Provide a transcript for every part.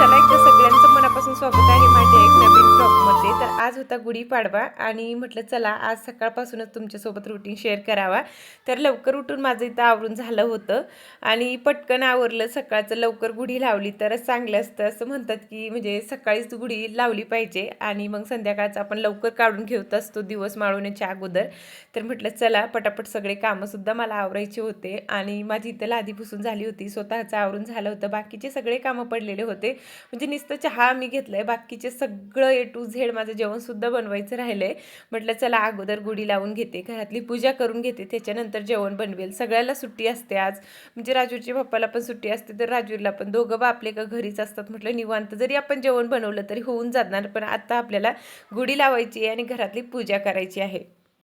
चला एकदा सगळ्यांचं मनापासून स्वागत आहे माझ्या एक नवीन ब्लॉगमध्ये. तर आज होता गुढीपाडवा आणि म्हटलं चला आज सकाळपासूनच तुमच्यासोबत रुटीन शेअर करावा. तर लवकर उठून माझं इथं आवरून झालं होतं आणि पटकन आवरलं. सकाळचं लवकर गुढी लावली तरच चांगलं असतं असं म्हणतात, की म्हणजे सकाळीच गुढी लावली पाहिजे आणि मग संध्याकाळचं आपण लवकर काढून घेत असतो दिवस माळवण्याच्या अगोदर. तर म्हटलं चला पटापट सगळे कामंसुद्धा मला आवरायचे होते आणि माझी इथं लादी पुसून झाली होती, स्वतःचं आवरून झालं होतं, बाकीचे सगळे कामं पडलेले होते. म्हणजे नुसतं चहा मी घेतलंय, बाकीचे सगळं ए टू झेड माझं जेवणसुद्धा बनवायचं राहिलंय. म्हटलं चला अगोदर गुढी लावून घेते, घरातली पूजा करून घेते, त्याच्यानंतर जेवण बनवेल. सगळ्याला सुट्टी असते आज, म्हणजे राजूच्या पप्पाला पण सुट्टी असते तर राजूला पण, दोघं बा आपले का घरीच असतात. म्हटलं निवांत जरी आपण जेवण बनवलं तरी होऊन जाणार, पण आता आपल्याला गुढी लावायची आहे आणि घरातली पूजा करायची आहे.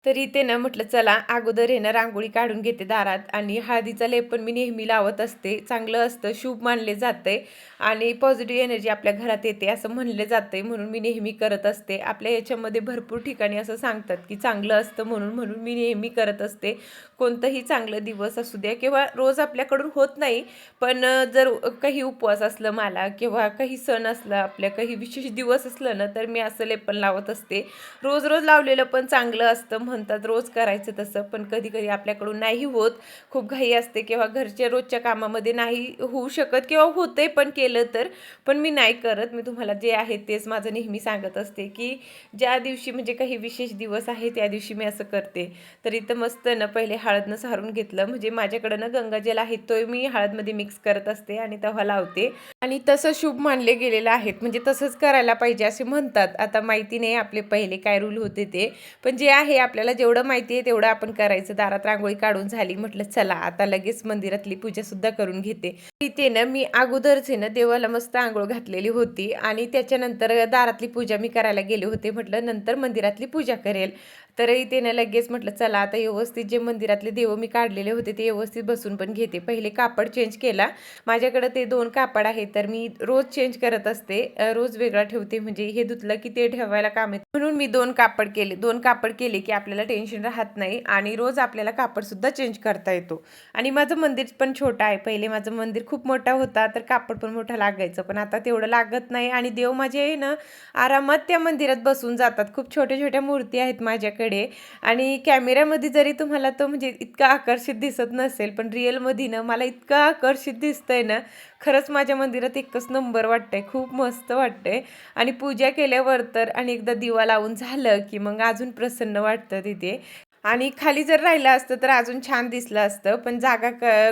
तर इथे ना म्हटलं चला अगोदर आहे ना रांगोळी काढून घेते दारात आणि हळदीचा लेप पण मी नेहमी लावत असते. चांगलं असतं, शुभ मानले जाते आणि पॉझिटिव्ह एनर्जी आपल्या घरात येते असं म्हणले जाते, म्हणून मी नेहमी करत असते. आपल्या याच्यामध्ये भरपूर ठिकाणी असं सांगतात की चांगलं असतं, म्हणून म्हणून मी नेहमी करत असते. कोणतंही चांगलं दिवस असू द्या किंवा रोज आपल्याकडून होत नाही, पण जर काही उपवास असलं मला किंवा काही सण असलं, आपल्या काही विशेष दिवस असलं ना, तर मी असं लेपन लावत असते. रोज रोज लावलेलं पण चांगलं असतं म्हणतात, रोज करायचं तसं, पण कधी कधी आपल्याकडून नाही होत, खूप घाई असते किंवा घरच्या रोजच्या कामामध्ये नाही होऊ शकत किंवा होते पण केलं तर, पण मी नाही करत. मी तुम्हाला जे आहे तेच माझं नेहमी सांगत असते की ज्या दिवशी म्हणजे काही विशेष दिवस आहे त्या दिवशी मी असं करते. तर इथं मस्त ना पहिले हळदनं सारून घेतलं, म्हणजे माझ्याकडं ना गंगाजल आहे तो मी हळदमध्ये मिक्स करत असते आणि तेव्हा लावते आणि तसं शुभ मानले गेलेलं आहेत, म्हणजे तसंच करायला पाहिजे असे म्हणतात. आता माहिती नाही आपले पहिले काय रूल होते ते, पण जे आहे आपल्याला जेवढं माहिती आहे तेवढं आपण करायचं. दारात रांगोळी काढून झाली, म्हटलं चला आता लगेच मंदिरातली पूजासुद्धा करून घेते. तिथे ना मी अगोदरच आहे ना देवाला मस्त आंघोळ घातलेली होती आणि त्याच्यानंतर दारातली पूजा मी करायला गेले होते. म्हटलं नंतर मंदिरातली पूजा करेल. तर इथे ना लगेच म्हटलं चला आता व्यवस्थित जे मंदिरातले देव मी काढलेले होते ते व्यवस्थित बसून पण घेते. पहिले कापड चेंज केला, माझ्याकडे ते 2 कापड आहे तर मी रोज चेंज करत असते. रोज वेगळा ठेवते, म्हणजे हे धुतलं की ते ठेवायला काम येतं, म्हणून मी 2 कापड केले. 2 कापड केले की आपल्याला टेन्शन राहत नाही आणि रोज आपल्याला कापडसुद्धा चेंज करता येतो. आणि माझं मंदिर पण छोटं आहे. पहिले माझं मंदिर खूप मोठा होता तर कापड पण मोठं लागायचं, पण आता तेवढं लागत नाही आणि देव माझे आहे ना आरामात त्या मंदिरात बसून जातात. खूप छोट्या छोट्या मूर्ती आहेत माझ्याकडे आणि कॅमेऱ्यामध्ये जरी तुम्हाला तो म्हणजे इतका आकर्षित दिसत नसेल, पण रिअलमध्ये ना मला इतकं आकर्षित दिसतंय ना, खरंच माझ्या मंदिरात एकच नंबर वाटतंय, खूप मस्त वाटतंय. आणि पूजा केल्यावर तर आणि एकदा दिवा लावून झालं की मग अजून प्रसन्न वाटतं तिथे. आणि खाली जर राहिलं असतं तर अजून छान दिसलं असतं, पण जागा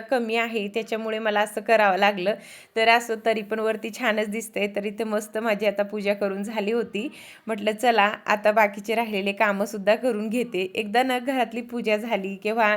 कमी आहे त्याच्यामुळे मला असं करावं लागलं. तर असं तरी पण वरती छानच दिसतंय. तर इथे मस्त माझी आता पूजा करून झाली होती. म्हटलं चला आता बाकीचे राहिलेले कामंसुद्धा करून घेते. एकदा ना घरातली पूजा झाली किंवा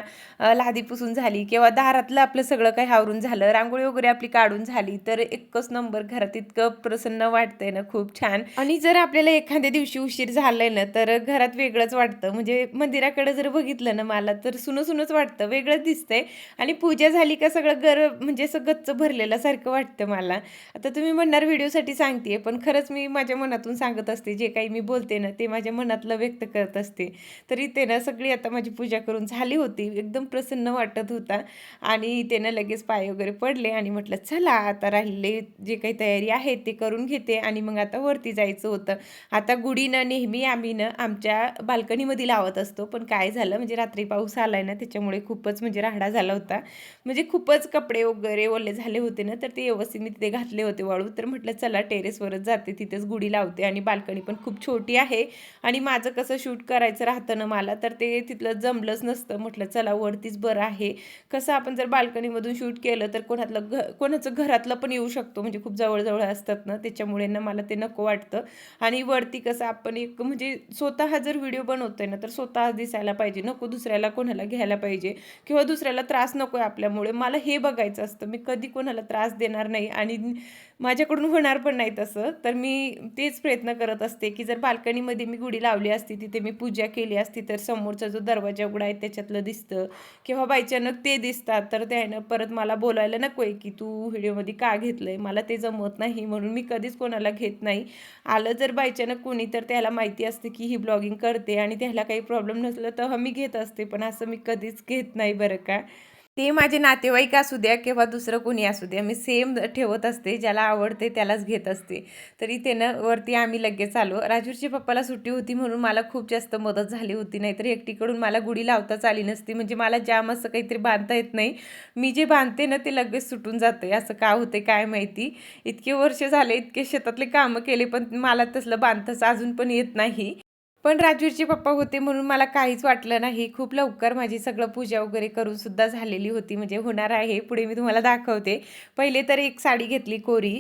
लादी पुसून झाली किंवा दारातलं आपलं सगळं काही आवरून झालं, रांगोळी वगैरे आपली काढून झाली, तर एकच नंबर घरात इतकं प्रसन्न वाटतंय ना, खूप छान. आणि जर आपल्याला एखाद्या दिवशी उशीर झालाय ना तर घरात वेगळंच वाटतं, म्हणजे मंदिराकडे जर बघितलं ना मला तर सुनं सुनंच वाटतं, वेगळंच दिसतंय. आणि पूजा झाली का सगळं म्हणजे असं गच्च भरलेलं सारखं वाटतं मला. आता तुम्ही म्हणणार व्हिडिओसाठी सांगते, पण खरंच मी माझ्या मनातून सांगत असते, जे काही मी बोलते ना ते माझ्या मनातलं व्यक्त करत असते. तर इथे ना सगळी आता माझी पूजा करून झाली होती, एकदम प्रसन्न वाटत होता आणि त्यानं लगेच पाय वगैरे पडले आणि म्हटलं चला आता राहिले जे काही तयारी आहे ते करून घेते आणि मग आता वरती जायचं होतं. आता गुढी ना नेहमी आम्ही ना आमच्या बाल्कनीमध्ये लावत असतो, पण काय झालं म्हणजे रात्री पाऊस आलाय ना त्याच्यामुळे खूपच म्हणजे राडा झाला होता, म्हणजे खूपच कपडे वगैरे ओले झाले होते ना, तर ते व्यवस्थित मी तिथे घातले होते वाळू. तर म्हटलं चला टेरेसवरच जाते, तिथेच गुढी लावते आणि बाल्कनी पण खूप छोटी आहे आणि माझं कसं शूट करायचं राहतं ना मला, तर ते तिथलं जमलंच नसतं. म्हटलं चला वरतीच बरं आहे, कसं आपण जर बाल्कनीमधून शूट केलं तर कोणाचं घरातलं पण येऊ शकतो, म्हणजे खूप जवळजवळ असतात ना, त्याच्यामुळे ना मला ते नको वाटतं. आणि वरती कसं आपण एक म्हणजे स्वतः जर व्हिडिओ बनवतोय ना तर स्वतः दिसायला पाहिजे, नको दुसऱ्याला कोणाला घ्यायला पाहिजे किंवा दुसऱ्याला त्रास नको आहे आपल्यामुळे. मला हे बघायचं असतं, मी कधी कोणाला त्रास देणार नाही आणि माझ्याकडून होणार पण नाही तसं. तर मी तेच प्रयत्न करत असते की जर बाल्कनीमध्ये मी गुढी लावली असती, तिथे मी पूजा केली असती, तर समोरचा जो दरवाजा उघडा आहे त्याच्यातलं दिसतं किंवा बायचानक ते दिसतात, तर त्यानं परत मला बोलायला नको आहे की तू व्हिडिओमध्ये का घेतलंय, मला ते जमत नाही, म्हणून मी कधीच कोणाला घेत नाही. आलं जर बायचानक कोणी तर त्याला माहिती असते की ही ब्लॉगिंग करते आणि त्याला काही प्रॉब्लेम नसलं तर मी घेत असते, पण असं मी कधीच घेत नाही बरं का. ते माझे नातेवाईक असू द्या किंवा दुसरं कोणी असू द्या, मी सेम ठेवत असते. ज्याला आवडते त्यालाच घेत असते. तरी त्यानं वरती आम्ही लगेच आलो. राजूरच्या पप्पाला सुट्टी होती म्हणून मला खूप जास्त मदत झाली होती. नाहीतर एकटीकडून मला गुढी लावताच आली नसती. म्हणजे मला जाम असं काहीतरी बांधता येत नाही. मी जे बांधते ना ते लगेच सुटून जाते. असं का होते काय माहिती. इतके वर्ष झाले, इतके शेतातले कामं केले, पण मला तसलं बांधताच अजून पण येत नाही. पण राजवीरचे पप्पा होते म्हणून मला काहीच वाटलं नाही. खूप लवकर माझी सगळं पूजा वगैरे करून सुद्धा झालेली होती. म्हणजे होणार आहे. पुढे मी तुम्हाला दाखवते. पहिले तर एक साडी घेतली कोरी.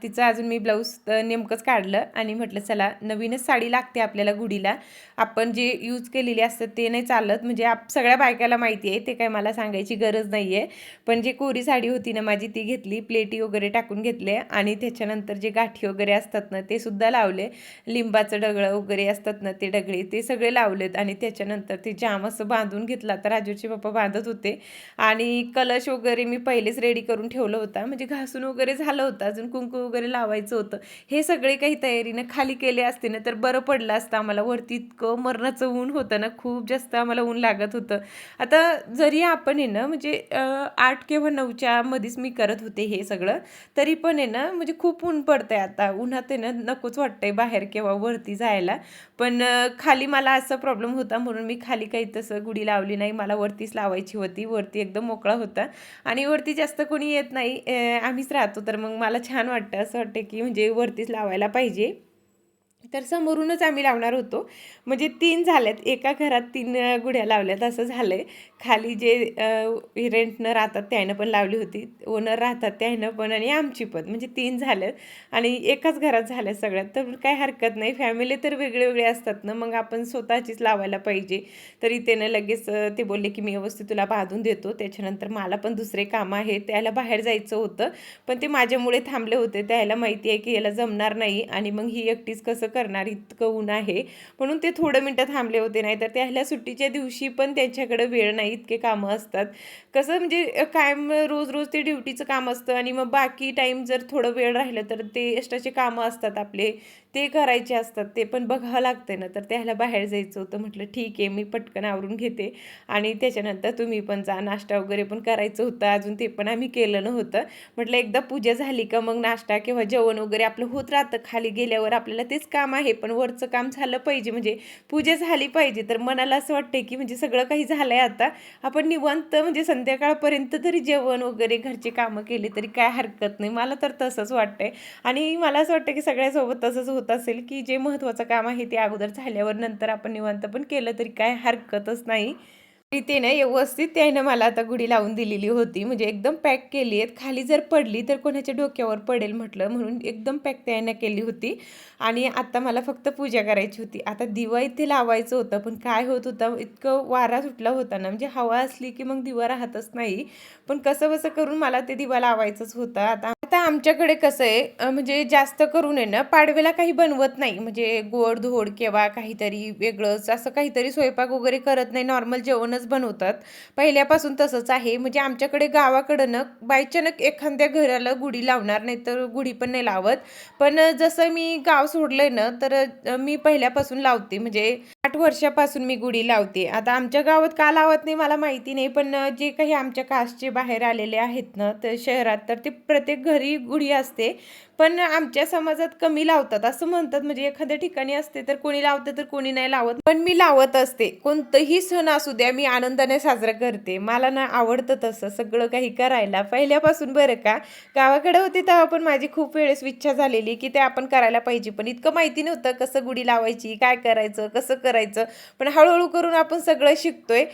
तिचं अजून मी ब्लाऊज नेमकंच काढलं आणि म्हटलं चला नवीनच साडी लागते आपल्याला गुढीला. आपण जे यूज केलेली असतात ते नाही चालत. म्हणजे सगळ्या बायकाला माहिती आहे. ते काय मला सांगायची गरज नाही आहे. पण जे कोरी साडी होती ना माझी ती घेतली. प्लेटी वगैरे टाकून घेतले आणि त्याच्यानंतर जे गाठी वगैरे असतात ना ते सुद्धा लावले. लिंबाचं डगळं वगैरे असतात ना ते डगळे ते सगळे लावलेत आणि त्याच्यानंतर ते जाम असं बांधून घेतला. तर राजूचे पप्पा बांधत होते आणि कलश वगैरे मी पहिलेच रेडी करून ठेवलं होता. म्हणजे घासून वगैरे झालं होतं. अजून कुंकू वगैरे लावायचं होतं. हे सगळे काही तयारीनं खाली केले असते ना तर बरं पडलं असतं आम्हाला. वरती इतकं मरणाचं ऊन होतं ना, खूप जास्त आम्हाला ऊन लागत होतं. आता जरी आपण आहे ना म्हणजे 8 किंवा 9च्या मध्येच मी करत होते हे सगळं, तरी पण आहे ना म्हणजे खूप ऊन पडतंय आता. उन्हात आहे ना नकोच वाटतंय बाहेर किंवा वरती जायला. पण खाली मला असा प्रॉब्लेम होता म्हणून मी खाली काही तसं गुढी लावली नाही. मला वरतीच लावायची होती. वरती एकदम मोकळा होता आणि वरती जास्त कोणी येत नाही. आम्हीच राहतो तर मग मला छान वाटतं. असं वाटतं की म्हणजे वरतीच लावायला पाहिजे. तर समोरूनच आम्ही लावणार होतो. म्हणजे 3 झाल्यात. एका घरात 3 गुढ्या लावल्यात असं झालंय. खाली जे रेंटनं राहतात त्यानं पण लावली होती. ओनर राहतात त्यानं पण आणि आमची पण. म्हणजे 3 झाल्यात आणि एकाच घरात झाल्या सगळ्यात. तर काही हरकत नाही. फॅमिली तर वेगळे असतात ना, मग आपण स्वतःचीच लावायला पाहिजे. तरी त्यानं लगेच ते बोलले की मी व्यवस्थित तुला बांधून देतो. त्याच्यानंतर मला पण दुसरे कामं आहेत. त्याला बाहेर जायचं होतं. पण ते माझ्यामुळे थांबले होते. त्याला माहिती आहे की याला जमणार नाही आणि मग ही एकटीच कसं करणार, इतकं ऊन आहे. म्हणून ते थोडं मिनटं थांबले होते. नाही तर त्याला सुट्टीच्या दिवशी पण त्यांच्याकडे वेळ नाही, इतके कामं असतात. कसं म्हणजे कायम रोज रोज ते ड्युटीचं काम असतं आणि मग बाकी टाईम जर थोडं वेळ राहिलं तर ते एक्स्ट्राचे कामं असतात आपले, ते करायचे असतात. ते पण बघावं लागते ना. तर त्याला बाहेर जायचं होतं. म्हटलं ठीक आहे मी पटकन आवरून घेते आणि त्याच्यानंतर तुम्ही पण जा. नाश्ता वगैरे पण करायचं होतं. अजून ते पण आम्ही केलं नव्हतं. म्हटलं एकदा पूजा झाली का मग नाश्ता किंवा जेवण वगैरे आपलं होत राहतं. खाली गेल्यावर आपल्याला तेच काम आहे, पण वरचं काम झालं पाहिजे. म्हणजे पूजा झाली पाहिजे. तर मनाला असं वाटतंय की म्हणजे सगळं काही झालंय आता. आपण निवांत म्हणजे संध्याकाळपर्यंत तरी जेवण वगैरे घरची कामं केली तरी काय हरकत नाही. मला तर तसंच वाटतंय आणि मला असं वाटतं की सगळ्यासोबत तसंच होत असेल की जे महत्त्वाचं काम आहे ते अगोदर झाल्यावर नंतर आपण निवांत पण केलं तरी काय हरकतच नाही. ते ना व्यवस्थित त्यानं मला आता गुढी लावून दिलेली होती. म्हणजे एकदम पॅक केली आहेत. खाली जर पडली तर कोणाच्या डोक्यावर पडेल म्हटलं म्हणून एकदम पॅक त्यानं केली होती. आणि आता मला फक्त पूजा करायची होती. आता दिवा इथे लावायचं होतं, पण काय होत होतं इतकं वारा सुटला होता ना, म्हणजे हवा असली की मग दिवा राहतच नाही. पण कसंबसं करून मला ते दिवा लावायचंच होतं. आता आता आमच्याकडे कसं आहे म्हणजे जास्त करून आहे ना पाडव्याला काही बनवत नाही. म्हणजे गोड-धोड किंवा काहीतरी वेगळंच असं काहीतरी स्वयंपाक वगैरे करत नाही. नॉर्मल जेवणच बनवतात. पहिल्यापासून तसंच आहे. म्हणजे आमच्याकडे गावाकडं ना बायचानक एखाद्या घराला गुढी लावणार नाही तर गुढी पण नाही लावत. पण जसं मी गाव सोडलंय ना तर मी पहिल्यापासून लावते. म्हणजे 8 वर्षापासून मी गुढी लावते. आता आमच्या गावात का लावत नाही मला माहिती नाही. पण जे काही आमच्या कास्टचे बाहेर आलेले आहेत ना तर शहरात तर ते प्रत्येक घरी गुढी असते. पण आमच्या समाजात कमी लावतात असं म्हणतात. म्हणजे एखाद्या ठिकाणी असते तर कोणी लावतं तर कोणी नाही लावत. पण मी लावत असते. कोणतंही सण असू द्या मी आनंदाने साजरा करते. मला ना आवडतं तसं सगळं काही करायला पहिल्यापासून बरं का. गावाकडे होते तेव्हा पण माझी खूप वेळेस इच्छा झालेली की ते आपण करायला पाहिजे. पण इतकं माहिती नव्हतं कसं गुढी लावायची, काय करायचं, कसं करायचं. पण हळूहळू करून आपण सगळं शिकतोय.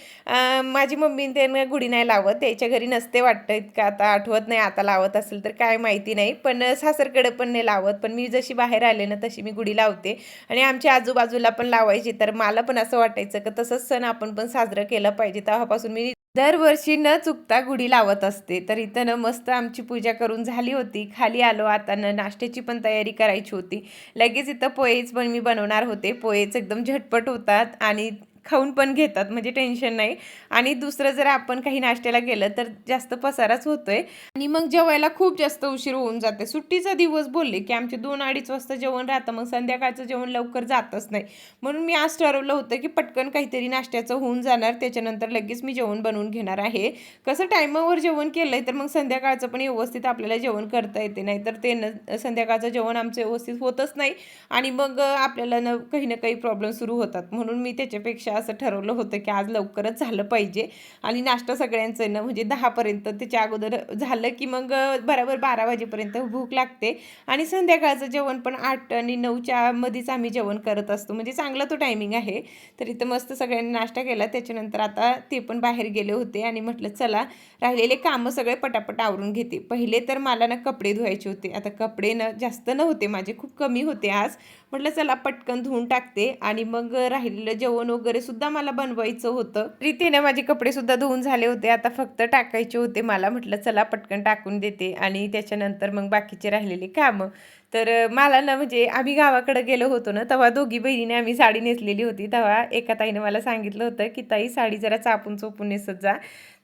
माझी मम्मी त्यांना गुढी नाही लावत. त्याच्या घरी नसते वाटतं इतकं आता आठवत नाही. आता लावत असेल तर काय माहिती नाही. पण सासरकडे पण नाही लावत. पण मी जशी बाहेर आले ना तशी मी गुढी लावते आणि आमच्या आजूबाजूला पण लावायची. तर मला पण असं वाटायचं की तसंच सण आपण पण साजरं केलं पाहिजे. तेव्हापासून मी दरवर्षी न चुकता गुढी लावत असते. तर इथं ना मस्त आमची पूजा करून झाली होती. खाली आलो आता ना नाश्त्याची पण तयारी करायची होती. लगेच इथं पोहेच पण मी बनवणार होते. पोहेच एकदम झटपट होतात आणि खाऊन पण घेतात, म्हणजे टेन्शन नाही. आणि दुसरं जर आपण काही नाश्त्याला गेलं तर जास्त पसाराच होतोय आणि मग जेवायला खूप जास्त उशीर होऊन जाते. सुट्टीचा दिवस बोलले की आमचे 2-2:30 वाजता जेवण राहतं, मग संध्याकाळचं जेवण लवकर जातच नाही. म्हणून मी आज ठरवलं होतं की पटकन काहीतरी नाश्त्याचं होऊन जाणार, त्याच्यानंतर लगेच मी जेवण बनवून घेणार आहे. कसं टायमावर जेवण केलंय तर मग संध्याकाळचं पण व्यवस्थित आपल्याला जेवण करता येते, नाही तर ते संध्याकाळचं जेवण आमचं व्यवस्थित होतच नाही आणि मग आपल्याला काही ना काही प्रॉब्लेम सुरू होतात. म्हणून मी त्याच्यापेक्षा असं ठरवलं होतं की आज लवकरच झालं पाहिजे आणि नाश्ता सगळ्यांचं म्हणजे 10पर्यंत, त्याच्या अगोदर झालं की मग बरोबर 12 वाजेपर्यंत भूक लागते आणि संध्याकाळचं जेवण पण 8 आणि 9च्या मध्येच आम्ही जेवण करत असतो, म्हणजे चांगला तो टायमिंग आहे. तर इथं मस्त सगळ्यांनी नाश्ता केला. त्याच्यानंतर आता ते पण बाहेर गेले होते आणि म्हटलं चला राहिलेले कामं सगळे पटापट आवरून घेते. पहिले तर मला ना कपडे धुवायचे होते. आता कपडे जास्त नव्हते माझे, खूप कमी होते आज. म्हटलं चला पटकन धुवून टाकते आणि मग राहिलेलं जेवण वगैरे सुद्धा मला बनवायचं होतं. रीतीने माझे कपडे सुद्धा धुवून झाले होते, आता फक्त टाकायचे होते मला. म्हटलं चला पटकन टाकून देते आणि त्याच्यानंतर मग बाकीचे राहिलेले कामं. तर मला ना म्हणजे आम्ही गावाकडे गेलो होतो ना, तेव्हा दोघी बहिणीने आम्ही साडी नेसलेली होती. तेव्हा एका ताईने मला सांगितलं होतं की ताई साडी जरा चापून चोपून नेसत जा.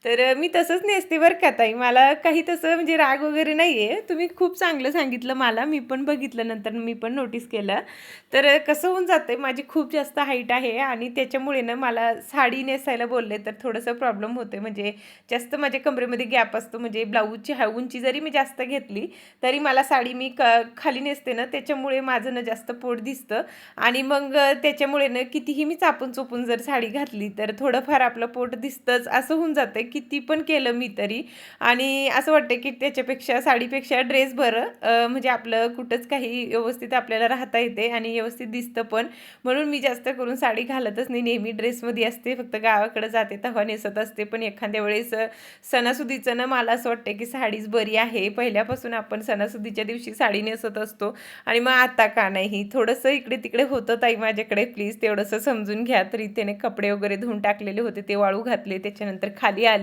तर मी तसंच नेसते बरं का ताई, मला काही तसं म्हणजे राग वगैरे नाही आहे. तुम्ही खूप चांगलं सांगितलं मला, मी पण बघितलं नंतर, मी पण नोटीस केलं. तर कसं होऊन जातं आहे, माझी खूप जास्त हाईट आहे आणि त्याच्यामुळे ना मला साडी नेसायला बोलले तर थोडंसं प्रॉब्लेम होते, म्हणजे जास्त माझ्या कमरेमध्ये गॅप असतो. म्हणजे ब्लाऊजची उंची जरी मी जास्त घेतली तरी मला साडी मी खाली नेसते ना, त्याच्यामुळे माझं ना जास्त पोट दिसतं आणि मग त्याच्यामुळे ना कितीही मी चापून चोपून जर साडी घातली तर थोडंफार आपलं पोट दिसतंच, असं होऊन जातं किती पण केलं मी तरी. आणि असं वाटतं की त्याच्यापेक्षा साडीपेक्षा ड्रेस बरं, म्हणजे आपलं कुठंच काही व्यवस्थित आपल्याला राहता येते आणि व्यवस्थित दिसतं पण. म्हणून मी जास्त करून साडी घालतच नाही, नेहमी ड्रेसमध्ये असते. फक्त गावाकडे जाते तेव्हा नेसत असते, पण एखाद्या वेळेस सणासुदीचं ना मला असं वाटतं की साडीच बरी आहे. पहिल्यापासून आपण सणासुदीच्या दिवशी साडी नेसत असतो आणि मग आता का नाही. थोडंसं इकडे तिकडे होतं ताई माझ्याकडे, प्लीज तेवढंसं समजून घ्या. तरी त्याने कपडे वगैरे धुवून टाकलेले होते, ते वाळू घातले, त्याच्यानंतर खाली आले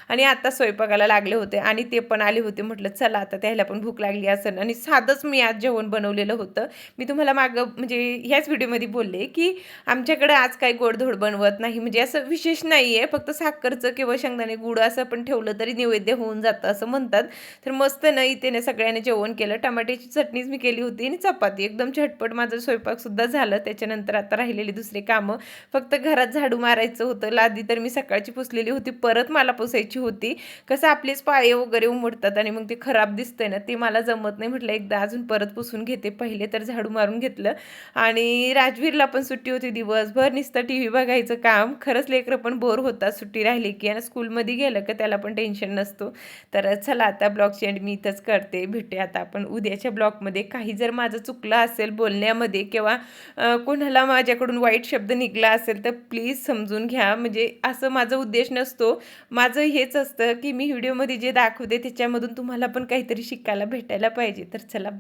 आणि आता स्वयंपाकाला लागले होते आणि ते पण आले होते. म्हटलं चला आता त्याला पण भूक लागली असेल आणि साधंच मी आज जेवण बनवलेलं होतं. मी तुम्हाला मागं म्हणजे ह्याच व्हिडिओमध्ये बोलले की आमच्याकडे आज काही गोडधोड बनवत नाही, म्हणजे असं विशेष नाही आहे, फक्त साखरचं किंवा शेंगदाणे गुळ असं पण ठेवलं तरी नैवेद्य होऊन जातं असं म्हणतात. तर मस्त ना इथे सगळ्यांनी जेवण केलं. टमाट्याची चटणीच मी केली होती आणि चपाती, एकदम झटपट माझं स्वयंपाकसुद्धा झालं. त्याच्यानंतर आता राहिलेली दुसरी कामं, फक्त घरात झाडू मारायचं होतं. लादी तर मी सकाळची पुसलेली होती, परत मला पुसायची होती. कसं आपलेच पाय वगैरे उमटतात आणि मग ते खराब दिसतंय ना, ते मला जमत नाही. म्हटलं एकदा अजून परत पुसून घेते. पहिले तर झाडू मारून घेतलं आणि राजवीरला पण सुट्टी होती, दिवसभर नुसतं टी व्ही बघायचं काम. खरंच लेकरं पण बोर होतात सुट्टी राहिली की, आणि स्कूलमध्ये गेलं की त्याला पण टेन्शन नसतो. तर चला आता ब्लॉगची एंड मी इथंच करते. भेटूया आता आपण उद्याच्या ब्लॉगमध्ये. काही जर माझं चुकलं असेल बोलण्यामध्ये किंवा कोणाला माझ्याकडून वाईट शब्द निघाला असेल तर प्लीज समजून घ्या. म्हणजे असं माझा उद्देश नसतो. माझं हेच असतं की मी व्हिडिओमध्ये जे दाखवते त्याच्यामधून तुम्हाला पण काहीतरी शिकायला भेटायला पाहिजे. तर चला बाय.